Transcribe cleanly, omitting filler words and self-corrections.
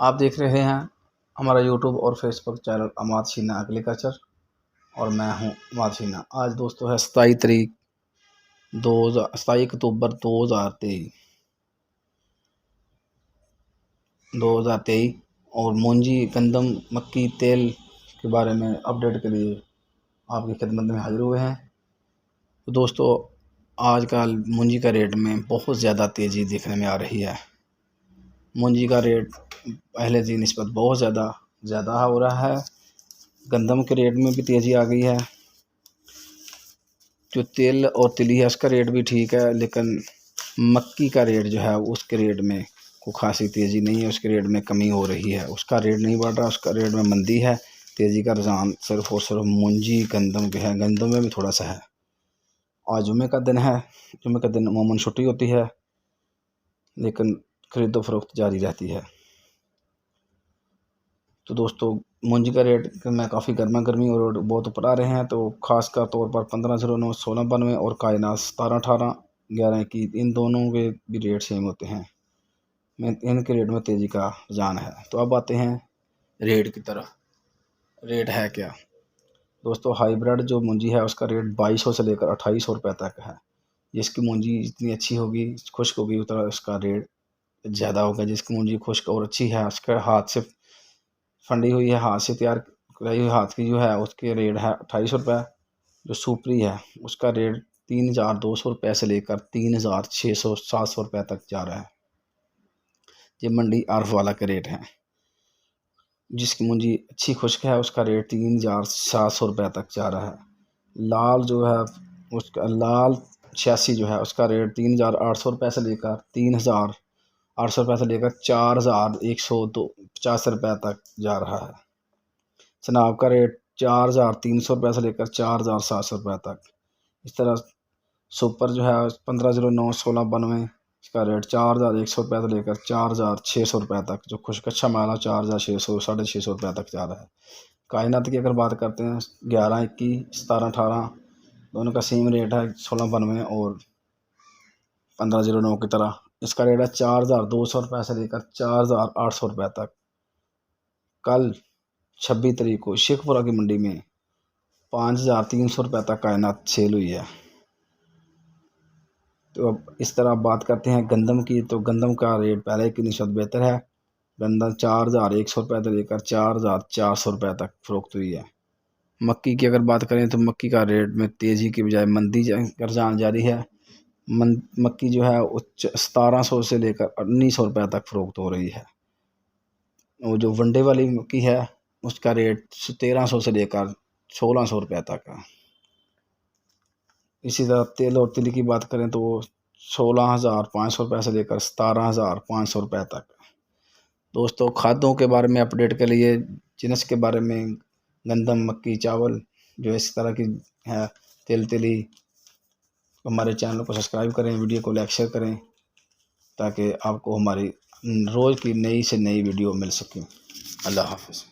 आप देख रहे हैं हमारा यूट्यूब और फेसबुक चैनल अमाद शीना एग्रीकल्चर और मैं हूं अमाद शीना। आज दोस्तों है 27 अक्टूबर 2023 और मूंजी गंदम मक्की तेल के बारे में अपडेट के लिए आपकी खिदमत में हाजिर हुए हैं। तो दोस्तों आजकल मूंजी का रेट में बहुत ज़्यादा तेज़ी देखने में आ रही है। मूंजी का रेट पहले की निस्बत बहुत ज़्यादा हो रहा है। गंदम के रेट में भी तेज़ी आ गई है। जो तेल और तिली है उसका रेट भी ठीक है, लेकिन मक्की का रेट जो है उसके रेट में कोई खासी तेज़ी नहीं है। उसके रेट में कमी हो रही है, उसका रेट नहीं बढ़ रहा, उसका रेट में मंदी है। तेज़ी का रुझान सिर्फ और सिर्फ मूंजी गंदम के है। गंदम में भी थोड़ा सा है। आज जुमे का दिन है, जुमे का दिन अमूमन छुट्टी होती है, लेकिन खरीदो फरोख्त जारी रहती है। तो दोस्तों मूंजी का रेट में काफ़ी गर्मी और बहुत ऊपर आ रहे हैं। तो ख़ासकर तौर पर 1509 1692 और कायनात 1718 11 की इन दोनों के भी रेट सेम होते हैं। इनके रेट में तेज़ी का रुझान है। तो अब आते हैं रेट की तरफ। रेट है क्या दोस्तों? हाइब्रिड जो मूंजी है उसका रेट 2200 से लेकर 2800 रुपये तक है। जिसकी मूंजी जितनी अच्छी होगी, खुश्क होगी, उतना उसका रेट ज़्यादा होगा। जिसकी मूंजी खुश्क और अच्छी है, उसका हाथ से फंडी हुई है, हाथ से तैयार कराई हुई हाथ की जो है उसके रेट है 2800 रुपये। जो सुपरी है उसका रेट 3200 रुपये से लेकर 3600 700 रुपये तक जा रहा है। ये मंडी आरफ वाला के रेट है। जिसकी मूंजी अच्छी खुश्क है उसका रेट 3700 रुपये तक जा रहा है। लाल जो है उसका लाल 86 जो है उसका रेट 3800 रुपये से लेकर 3800 रुपये से लेकर 4150 रुपये तक जा रहा है। चनाब का रेट 4300 रुपये से लेकर 4700 रुपये तक। इस तरह सुपर जो है 1509 1692 इसका रेट 4100 रुपये से लेकर 4600 रुपये तक। जो खुश्क अच्छा माल है 4600 650 रुपये तक जा रहा है। कायनात की अगर बात करते हैं 1121 1718 दोनों का सेम रेट है 1692 और 1509 की तरह। इसका रेट है 4200 रुपये से लेकर 4800 रुपये तक। कल 26 तारीख को शेखपुरा की मंडी में 5300 रुपये तक कायनात सेल हुई है। तो अब इस तरह बात करते हैं गंदम की। तो गंदम का रेट पहले की निस्बत बेहतर है। गंदम 4100 रुपये से लेकर 4400 रुपये तक फरोख्त हुई है। मक्की की अगर बात करें तो मक्की का रेट में तेज़ी की बजाय मंदी का रुझान जारी है। मक्की जो है 1700 से लेकर 1900 रुपये तक फरोख्त हो रही है। और जो वनडे वाली मक्की है उसका रेट 1300 से लेकर 1600 रुपये तक है। इसी तरह तेल और तिल की बात करें तो 16,500 रुपये से लेकर 17,500 रुपये तक। दोस्तों खादों के बारे में अपडेट के लिए, जिनस के बारे में, गंदम मक्की चावल जो इस तरह की है, तेल तिली, हमारे चैनल को सब्सक्राइब करें, वीडियो को लाइक शेयर करें, ताकि आपको हमारी रोज़ की नई से नई वीडियो मिल सके। अल्लाह हाफ़िज़।